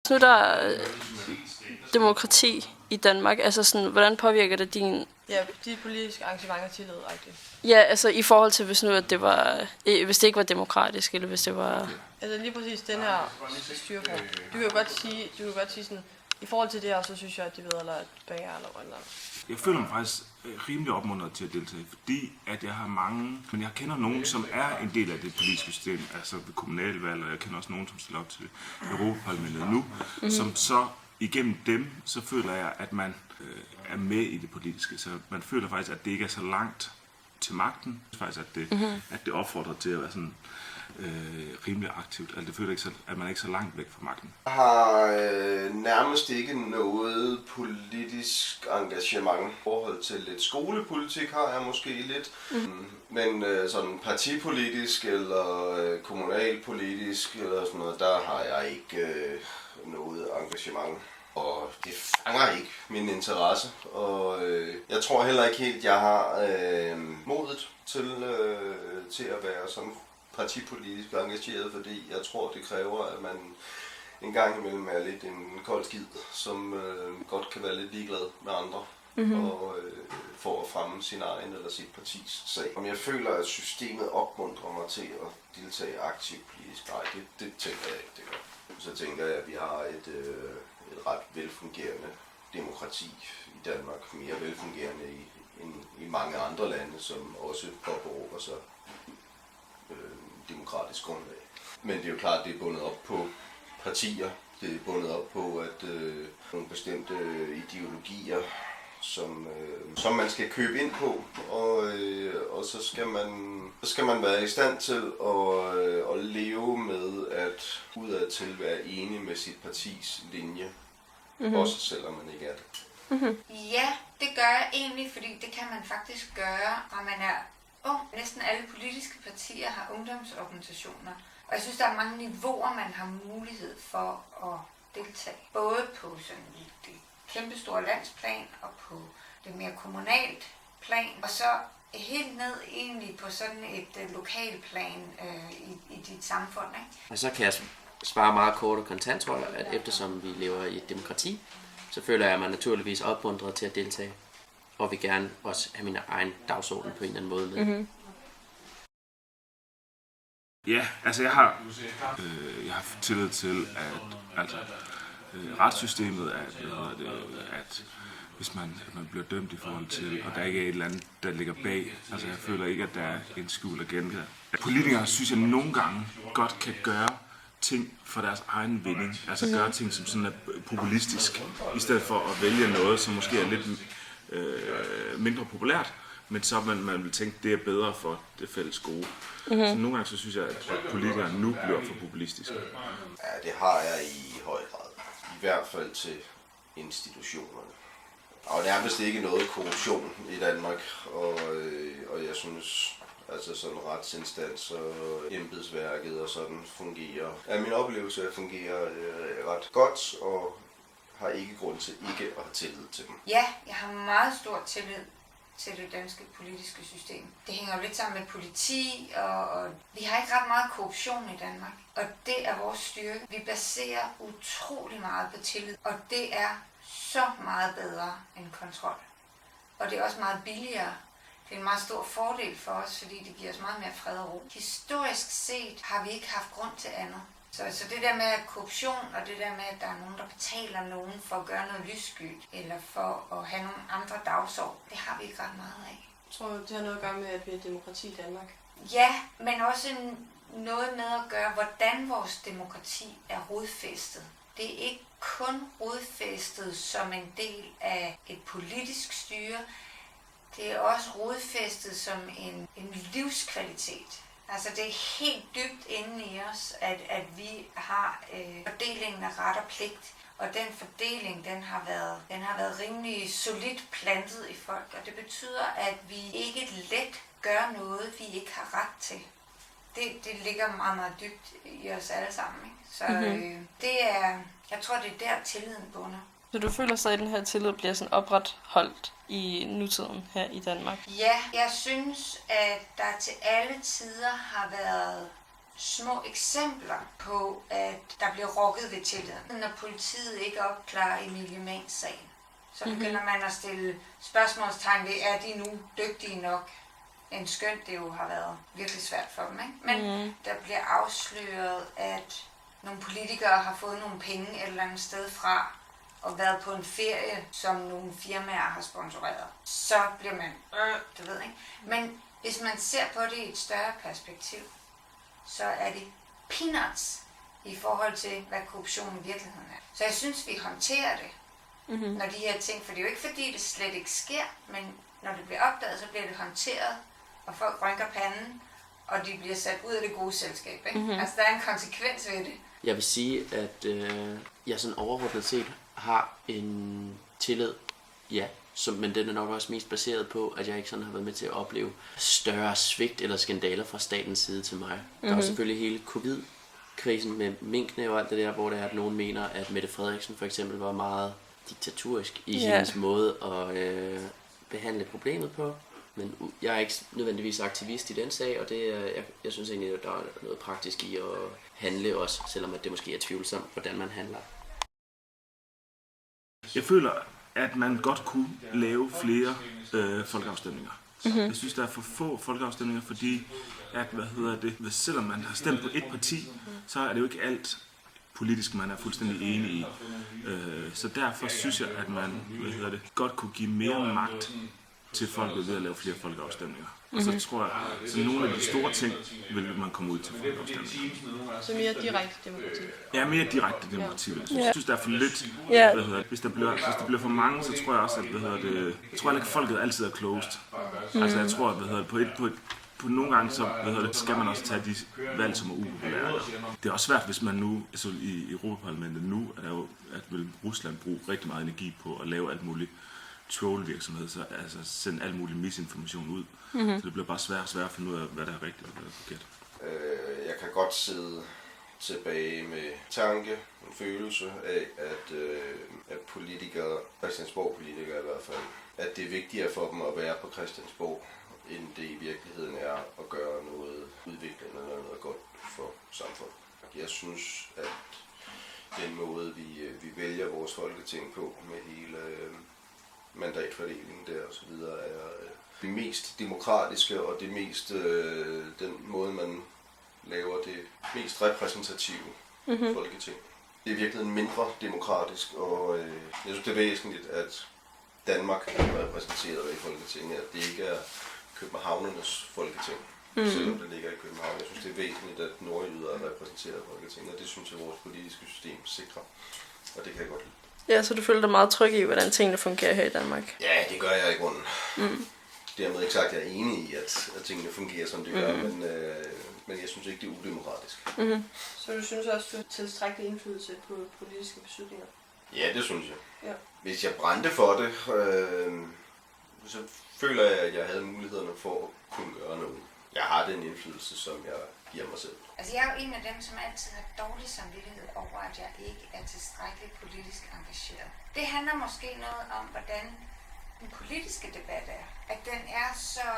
Nu der er demokrati i Danmark, altså sådan, hvordan påvirker det din... Ja, de politiske arrangementer tillid, rigtigt. Ja, altså i forhold til, hvis nu at det var, hvis det ikke var demokratisk, eller hvis det var... Altså lige præcis den her styreform. Du kan jo godt sige sådan, i forhold til det her, så synes jeg, at de ved, eller Bager eller Grønland. Jeg føler mig faktisk rimelig opmuntret til at deltage, fordi at jeg har mange, men jeg kender nogen, som er en del af det politiske system, altså ved kommunalvalg, og jeg kender også nogen, som stiller op til Europaparlamentet nu, som så igennem dem, så føler jeg, at man er med i det politiske, så man føler faktisk, at det ikke er så langt til magten, faktisk at det opfordrer til at være sådan rimelig aktivt. Altså det føler ikke så, at man er ikke så langt væk fra magten. Jeg har nærmest ikke noget politisk engagement. I forhold til lidt skolepolitik har jeg måske lidt, men sådan partipolitisk eller kommunalpolitisk eller sådan noget, der har jeg ikke noget engagement. Og det fanger ikke min interesse, og jeg tror heller ikke helt, jeg har modet til at være sådan partipolitisk engageret, fordi jeg tror, det kræver, at man en gang imellem er lidt en kold skid, som godt kan være lidt ligeglad med andre, og for at fremme sin egen eller sit partis sag. Om jeg føler, at systemet opmuntrer mig til at deltage aktivt politisk, nej, det tænker jeg ikke, det gør. Så tænker jeg, at vi har et ret velfungerende demokrati i Danmark, mere velfungerende end i mange andre lande, som også påberåber sig demokratisk grundlag. Men det er jo klart, at det er bundet op på partier, det er bundet op på, at nogle bestemte ideologier, som man skal købe ind på, og så skal man være i stand til at leve med at udadtil være enig med sit partis linje, også selvom man ikke er det. Ja, det gør jeg egentlig, fordi det kan man faktisk gøre, når man er ung. Næsten alle politiske partier har ungdomsorganisationer, og jeg synes, der er mange niveauer, man har mulighed for at deltage. Både på sådan det kæmpestore landsplan og på det mere kommunalt plan, og så helt ned egentlig på sådan et lokalplan i dit samfund. Ikke? Og så kan jeg svare meget kort og kontant, tror jeg, at eftersom vi lever i et demokrati, så føler jeg mig naturligvis opmuntret til at deltage, og vil gerne også have min egen dagsorden på en eller anden måde med. Ja, altså jeg har tillid til, at retssystemet, at hvis man bliver dømt i forhold til, og der ikke er et eller andet, der ligger bag, altså jeg føler ikke, at der er en skjult agenda. Politikere synes jeg nogle gange godt kan gøre ting for deres egen vinding, altså gøre ting som sådan er populistisk, i stedet for at vælge noget, som måske er lidt mindre populært, men så man vil tænke, det er bedre for det fælles gode. Så nogle gange så synes jeg, at politikere nu bliver for populistiske. Ja, det har jeg i høj grad. I hvert fald til institutionerne. Og der er vist ikke noget korruption i Danmark, og jeg synes, altså sådan retsinstans og embedsværket og sådan fungerer. Ja, min oplevelse fungerer ret godt, og har ikke grund til ikke at have tillid til dem. Ja, jeg har meget stor tillid til det danske politiske system. Det hænger jo lidt sammen med politi, og vi har ikke ret meget korruption i Danmark. Og det er vores styrke. Vi baserer utrolig meget på tillid, og det er så meget bedre end kontrol. Og det er også meget billigere. Det er en meget stor fordel for os, fordi det giver os meget mere fred og ro. Historisk set har vi ikke haft grund til andet. Så det der med korruption, og det der med, at der er nogen, der betaler nogen for at gøre noget lysskyld, eller for at have nogle andre dagsorden, det har vi ikke ret meget af. Jeg tror, det har noget at gøre med, at vi er demokrati i Danmark. Ja, men også noget med at gøre, hvordan vores demokrati er rodfæstet. Det er ikke kun rodfæstet som en del af et politisk styre, det er også rodfæstet som en livskvalitet. Altså det er helt dybt inde i os, at vi har fordelingen af ret og pligt. Og den fordeling, den har været rimelig solidt plantet i folk. Og det betyder, at vi ikke let gør noget, vi ikke har ret til. Det ligger meget, meget dybt i os alle sammen. Ikke? Så jeg tror, det er der tilliden bunder. Så du føler sig, at den her tillid bliver sådan opretholdt i nutiden her i Danmark? Ja, jeg synes, at der til alle tider har været små eksempler på, at der bliver rokket ved tilliden. Når politiet ikke opklarer Emilie Mehns-sagen, så begynder man at stille spørgsmålstegn ved, er de nu dygtige nok? En skønt det jo har været virkelig svært for dem, ikke? Men der bliver afsløret, at nogle politikere har fået nogle penge et eller andet sted fra, og været på en ferie, som nogle firmaer har sponsoreret. Så bliver man, du ved ikke. Men hvis man ser på det i et større perspektiv, så er det peanuts i forhold til, hvad korruption i virkeligheden er. Så jeg synes, vi håndterer det, når de her ting, for det er jo ikke fordi, det slet ikke sker, men når det bliver opdaget, så bliver det håndteret, og folk rynker panden, og de bliver sat ud af det gode selskab. Ikke? Altså, der er en konsekvens ved det. Jeg vil sige, at jeg sådan overordnet set har en tillid, ja, men den er nok også mest baseret på, at jeg ikke sådan har været med til at opleve større svigt eller skandaler fra statens side til mig. Der er selvfølgelig hele covid-krisen med minkene og alt det der, hvor det er, at nogen mener, at Mette Frederiksen for eksempel var meget diktatorisk i hendes måde at behandle problemet på. Men jeg er ikke nødvendigvis aktivist i den sag, og det, jeg synes egentlig, at der er noget praktisk i at handle også, selvom at det måske er tvivlsomt, hvordan man handler. Jeg føler, at man godt kunne lave flere folkeafstemninger. Jeg synes, der er for få folkeafstemninger, fordi at, selvom man har stemt på et parti, så er det jo ikke alt politisk, man er fuldstændig enig i. Så derfor synes jeg, at man godt kunne give mere magt til folket ved at lave flere folkeafstemninger. Og så tror jeg, at nogle af de store ting vil man komme ud til folkeafstemninger. Så mere direkte demokrati. Ja, mere direkte demokrati. Jeg synes, der er for lidt. Hvis der bliver for mange, så tror jeg også, at jeg tror ikke, at folket altid er closed. Altså jeg tror, at på nogle gange så skal man også tage de valg, som er upopulære. Det er også svært, hvis man nu, altså i Europaparlamentet nu, er der jo, at vil Rusland bruge rigtig meget energi på at lave alt muligt trollvirksomhed, så altså sende al mulig misinformation ud. Så det bliver bare sværere og sværere at finde ud af, hvad der er rigtigt og hvad der er forkert. Jeg kan godt sidde tilbage med tanke, en følelse af, at politikere, Christiansborg-politikere i hvert fald, at det er vigtigere for dem at være på Christiansborg, end det i virkeligheden er at gøre noget udviklende eller noget godt for samfundet. Jeg synes, at den måde, vi vælger vores folketing på med hele mandatfordelingen der og så videre, er det mest demokratiske og det mest den måde, man laver det mest repræsentative folketing. Det er virkelig mindre demokratisk, og jeg synes, det er væsentligt, at Danmark er repræsenteret i Folketinget, at det ikke er københavnernes folketing, selvom det ligger i København. Jeg synes, det er væsentligt, at nordjyder er repræsenteret i Folketinget, og det synes jeg, vores politiske system sikrer, og det kan jeg godt lide. Ja, så du føler dig meget tryg i, hvordan tingene fungerer her i Danmark? Ja, det gør jeg i grunden. Dermed ikke sagt, at jeg er enig i, at tingene fungerer, som det gør, men jeg synes ikke, det er udemokratisk. Så du synes også, du har tilstrækkelig indflydelse på politiske beslutninger? Ja, det synes jeg. Ja. Hvis jeg brændte for det, så føler jeg, at jeg havde mulighederne for at kunne gøre noget. Jeg har den indflydelse, som jeg giver mig selv. Altså jeg er jo en af dem, som altid har dårlig samvittighed over, at jeg ikke er tilstrækkeligt politisk engageret. Det handler måske noget om, hvordan den politiske debat er. At den er så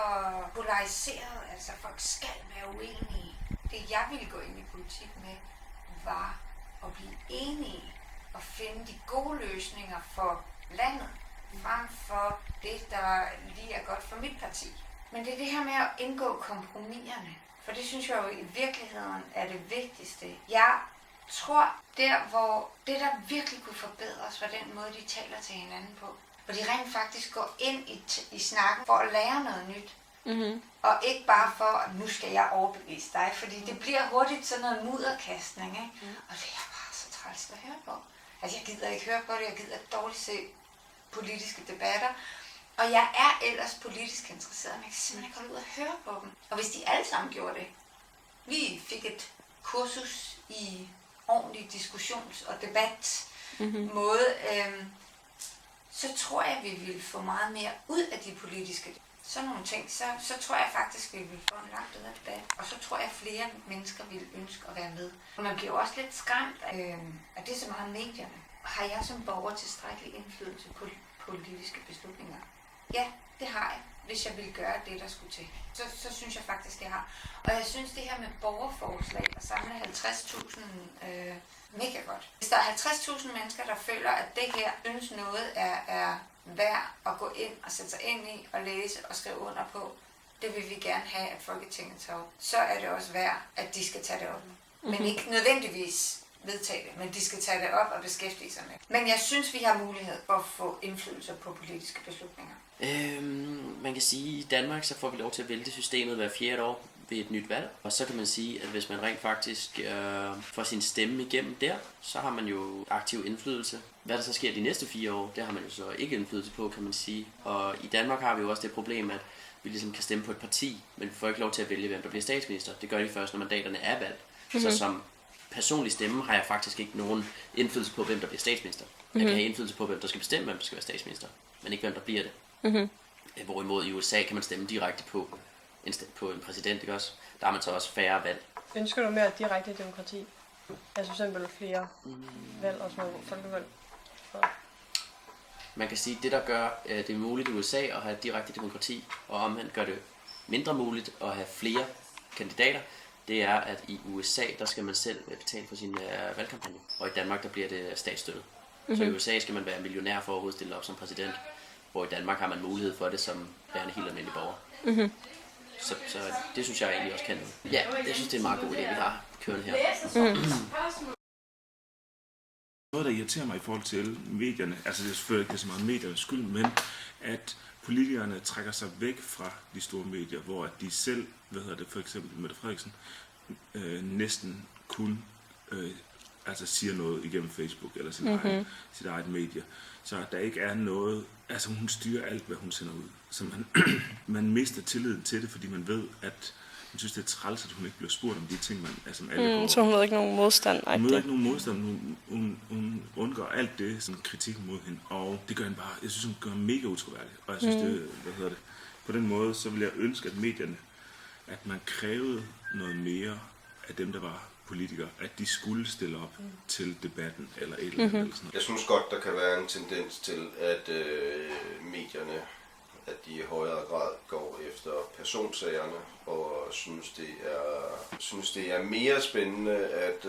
polariseret, altså folk skal være uenige. Det jeg ville gå ind i politik med, var at blive enige og finde de gode løsninger for landet, frem for det, der lige er godt for mit parti. Men det er det her med at indgå kompromiserne. For det synes jeg jo i virkeligheden er det vigtigste. Jeg tror, hvor det der virkelig kunne forbedres, var den måde, de taler til hinanden på. Hvor de rent faktisk går ind i snakken for at lære noget nyt. Og ikke bare for, at nu skal jeg overbevise dig. Fordi det bliver hurtigt sådan noget mudderkastning. Ikke? Og det er bare så træls at høre på. Altså jeg gider ikke høre på det, jeg gider dårligt se politiske debatter. Og jeg er ellers politisk interesseret, men jeg kan simpelthen ikke holde ud og høre på dem. Og hvis de alle sammen gjorde det, vi fik et kursus i ordentlig diskussions- og debatmåde, så tror jeg, vi ville få meget mere ud af de politiske. Sådan nogle ting, så tror jeg faktisk, vi vil få en langt bedre debat. Og så tror jeg, at flere mennesker vil ønske at være med. Og man bliver også lidt skræmt af det, så meget medierne. Har jeg som borger tilstrækkelig indflydelse på politiske beslutninger? Ja, det har jeg. hvis jeg ville gøre det, der skulle til. Så synes jeg faktisk, jeg har. Og jeg synes, det her med borgerforslag og samle 50.000 mega godt. Hvis der er 50.000 mennesker, der føler, at det her synes noget er værd at gå ind og sætte sig ind i og læse og skrive under på, det vil vi gerne have, at Folketinget tager op, så er det også værd, at de skal tage det op. Men ikke nødvendigvis vedtage det, men de skal tage det op og beskæftige sig med. Men jeg synes, vi har mulighed for at få indflydelse på politiske beslutninger. Man kan sige, at i Danmark så får vi lov til at vælte systemet hver 4. år ved et nyt valg. Og så kan man sige, at hvis man rent faktisk får sin stemme igennem der, så har man jo aktiv indflydelse. Hvad der så sker de næste 4 år, det har man jo så ikke indflydelse på, kan man sige. Og i Danmark har vi jo også det problem, at vi ligesom kan stemme på et parti, men vi får ikke lov til at vælge, hvem der bliver statsminister. Det gør de først, når mandaterne er valgt. Så som personlig stemme har jeg faktisk ikke nogen indflydelse på, hvem der bliver statsminister. Jeg kan have indflydelse på, hvem der skal bestemme, hvem der skal være statsminister, men ikke hvem der bliver det. Hvorimod i USA kan man stemme direkte på en præsident, ikke også? Der har man så også færre valg. Ønsker du mere direkte demokrati? Altså simpelthen flere valg og små folkevalg? Man kan sige, at det der gør det muligt i USA at have direkte demokrati, og omvendt gør det mindre muligt at have flere kandidater, det er, at i USA, der skal man selv betale for sin valgkampagne, og i Danmark, der bliver det statsstøttet. Så i USA skal man være millionær for at overhovedet stille op som præsident, hvor i Danmark har man mulighed for det som værende helt almindelig borger. Så det synes jeg egentlig også kan noget. Ja, jeg synes, det er en meget god idé, vi har kørende her. Noget, der irriterer mig i forhold til medierne, altså det er selvfølgelig ikke så meget mediernes skyld, men at politikerne trækker sig væk fra de store medier, hvor at de selv, for eksempel Mette Frederiksen, næsten kun siger noget igennem Facebook eller sit eget medie. Så der ikke er noget, altså hun styrer alt, hvad hun sender ud. Så man mister tilliden til det, fordi man ved, at hun synes, det er træls, at hun ikke bliver spurgt om de ting, som alle går. Så hun møder ikke nogen modstand? Hun møder ikke nogen modstand. Hun undgår alt det, sådan kritik mod hende. Og det gør hende bare, jeg synes, hun gør mega utroværdig. Og jeg synes, på den måde, så vil jeg ønske, at medierne, at man krævede noget mere af dem, der var politikere, at de skulle stille op til debatten eller et eller andet. Eller sådan noget. Jeg synes godt, der kan være en tendens til, at medierne, at de i højere grad går efter personsagerne og synes det er mere spændende at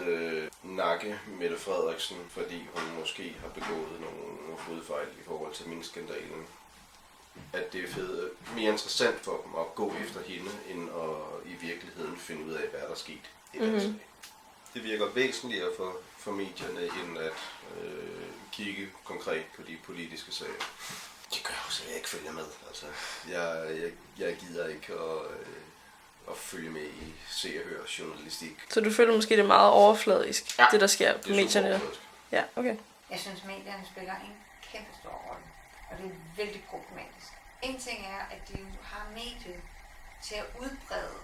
nakke Mette Frederiksen, fordi hun måske har begået nogle hovedfejl i forhold til minkskandalen. At det er mere interessant for dem at gå efter hende, end at i virkeligheden finde ud af, hvad der er sket i den sag. Det virker væsentligere for medierne, end at kigge konkret på de politiske sager. Det gør jo, så jeg ikke følger med. Altså, jeg gider ikke at følge med i se og høre journalistik. Så du føler måske, det er meget overfladisk, det der sker på medierne? Ja, okay. Jeg synes, medierne spiller en kæmpe stor rolle, og det er vældig problematisk. En ting er, at de har mediet til at udbrede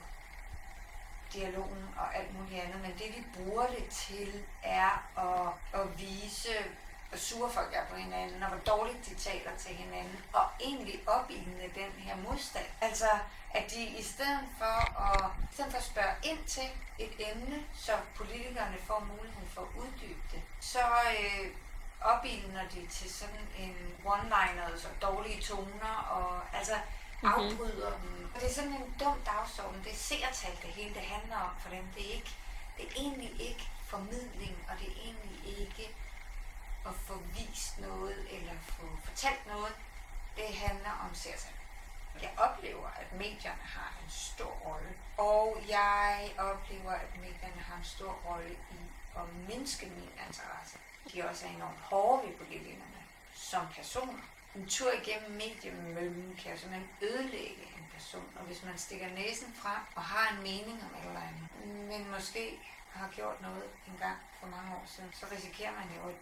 dialogen og alt muligt andet, men det vi bruger det til er at vise, hvor sure folk er på hinanden, og hvor dårligt de taler til hinanden, og egentlig opildne den her modstand. Altså, at de i stedet for at spørge ind til et emne, så politikerne får muligheden for at uddybe det, så opildner de til sådan en one-liner, så dårlige toner, og altså afbryder dem. Og det er sådan en dum dagsorden. Det er seertal, det hele det handler om for dem. Det er egentlig ikke formidling, og det er egentlig ikke at få vist noget eller få fortalt noget. Det handler om seertal. Jeg oplever, at medierne har en stor rolle, og jeg oplever, at medierne har en stor rolle i at mindske min interesse. De også er enormt hårde ved politikerne som personer. En tur igennem mediemøllen kan jo simpelthen ødelægge en person, og hvis man stikker næsen frem og har en mening om et eller andet, men måske har gjort noget en gang for mange år siden, så risikerer man jo, at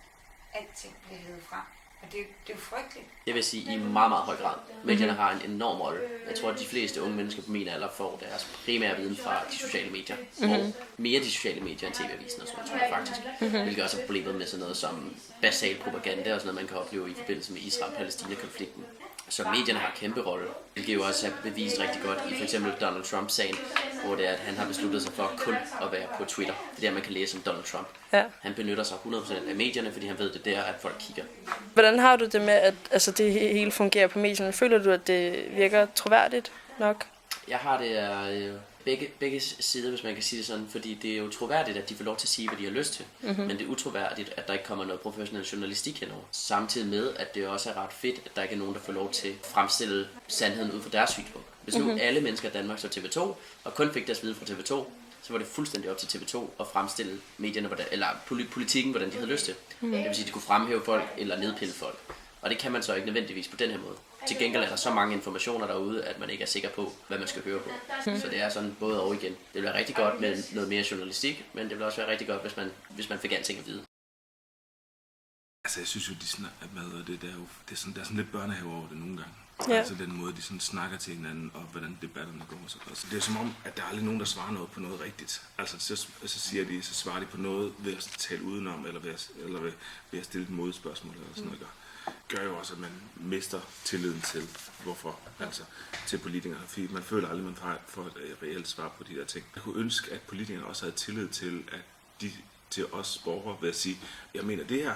alting bliver hævet frem. Og det er jo frygteligt. Jeg vil sige, i meget, meget høj grad. Medierne har en enorm rolle. Jeg tror, at de fleste unge mennesker på min alder får deres primære viden fra de sociale medier. Og mere de sociale medier end TV-avisen og sådan noget, tror jeg faktisk. Hvilket også er problemet med sådan noget som basal propaganda og sådan noget, man kan opleve i forbindelse med Israel-Palæstina-konflikten. Så medierne har en kæmpe rolle, hvilket jo også er bevist rigtig godt i for eksempel Donald Trump-sagen, hvor det er, at han har besluttet sig for kun at være på Twitter. Det er der, man kan læse om Donald Trump. Ja. Han benytter sig 100% af medierne, fordi han ved, det der, at folk kigger. Hvordan har du det med, at det hele fungerer på medierne? Føler du, at det virker troværdigt nok? Jeg har det af begge sider, hvis man kan sige det sådan, fordi det er jo troværdigt, at de får lov til at sige, hvad de har lyst til. Men det er utroværdigt, at der ikke kommer noget professionel journalistik henover. Samtidig med, at det også er ret fedt, at der ikke er nogen, der får lov til at fremstille sandheden ud fra deres synspunkt. Hvis nu alle mennesker i Danmark så TV2, og kun fik deres vide fra TV2, så var det fuldstændig op til TV2 at fremstille medierne, eller politikken, hvordan de havde lyst til. Det vil sige, at de kunne fremhæve folk eller nedpille folk. Og det kan man så ikke nødvendigvis på den her måde. Til gengæld er der så mange informationer derude, at man ikke er sikker på, hvad man skal høre på. Så det er sådan både og igen. Det vil være rigtig godt med noget mere journalistik, men det vil også være rigtig godt, hvis man fik alting at vide. Altså, jeg synes jo, de snakker med, det er sådan lidt børnehave over det nogle gange. Ja. Altså den måde, de sådan snakker til hinanden, og hvordan debatterne går. Så det er som om, at der er aldrig nogen, der svarer noget på noget rigtigt. Altså, så svarer de på noget ved at tale udenom, eller ved at stille et modspørgsmål, eller sådan noget. Gør jo også, at man mister tilliden til, til politikere. Fordi man føler aldrig, at man får et reelt svar på de der ting. Jeg kunne ønske, at politikerne også havde tillid til, at de til os borgere ved at sige, jeg mener det her,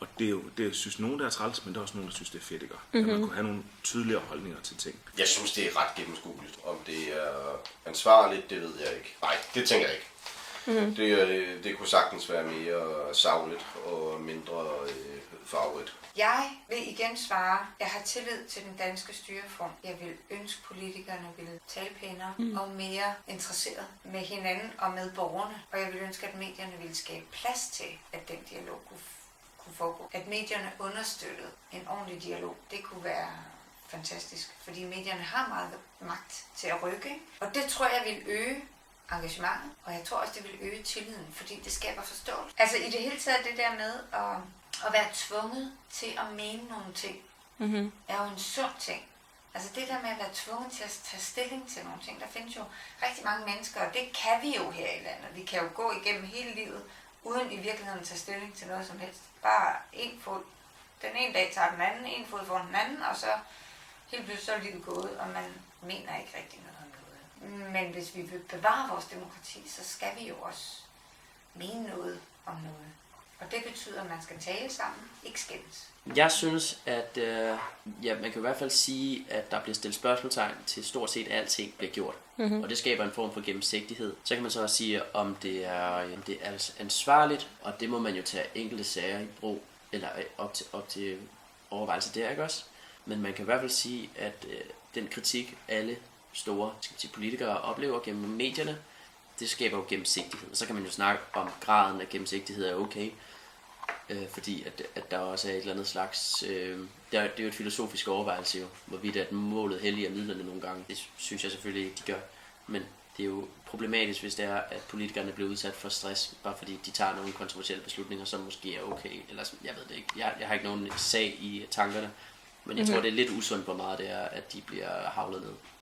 og det synes nogen, der er træls, men der er også nogen, der synes, det er fedt, ikke? At man kunne have nogle tydeligere holdninger til ting. Jeg synes, det er ret gennemskueligt. Om det er ansvarligt, det ved jeg ikke. Nej, det tænker jeg ikke. Det kunne sagtens være mere sagligt og mindre farverigt. Jeg vil igen svare, jeg har tillid til den danske styreform. Jeg vil ønske, politikerne ville tale pænere og mere interesseret med hinanden og med borgerne. Og jeg vil ønske, at medierne ville skabe plads til, at den dialog kunne foregå. At medierne understøttede en ordentlig dialog. Det kunne være fantastisk, fordi medierne har meget magt til at rykke. Og det tror jeg vil øge engagementet, og jeg tror også, det vil øge tilliden, fordi det skaber forståelse. Altså i det hele taget det der med at være tvunget til at mene nogle ting, er jo en sund ting. Altså det der med at være tvunget til at tage stilling til nogle ting, der findes jo rigtig mange mennesker, og det kan vi jo her i landet. Vi kan jo gå igennem hele livet, uden i virkeligheden at tage stilling til noget som helst. Bare en fod. Den ene dag tager den anden, en fod foran den anden, og så helt pludselig så er livet gået, og man mener ikke rigtig noget om noget. Men hvis vi vil bevare vores demokrati, så skal vi jo også mene noget om noget. Og det betyder, at man skal tale sammen, ikke skændes. Jeg synes, at man kan i hvert fald sige, at der bliver stillet spørgsmålstegn til stort set alting bliver gjort. Og det skaber en form for gennemsigtighed. Så kan man så også sige, om det er ansvarligt, og det må man jo tage enkelte sager i brug, eller op til overvejelse der, ikke også? Men man kan i hvert fald sige, at den kritik, alle store politikere oplever gennem medierne, det skaber jo gennemsigtighed. Så kan man jo snakke om graden af gennemsigtighed er okay, fordi at der også er et eller andet slags... det er jo et filosofisk overvejelse jo, hvorvidt at målet helliger midlerne nogle gange. Det synes jeg selvfølgelig ikke, de gør. Men det er jo problematisk, hvis det er, at politikerne bliver udsat for stress, bare fordi de tager nogle kontroversielle beslutninger, som måske er okay. Eller jeg ved det ikke. Jeg har ikke nogen sag i tankerne. Men jeg tror, det er lidt usundt, hvor meget det er, at de bliver havlet ned.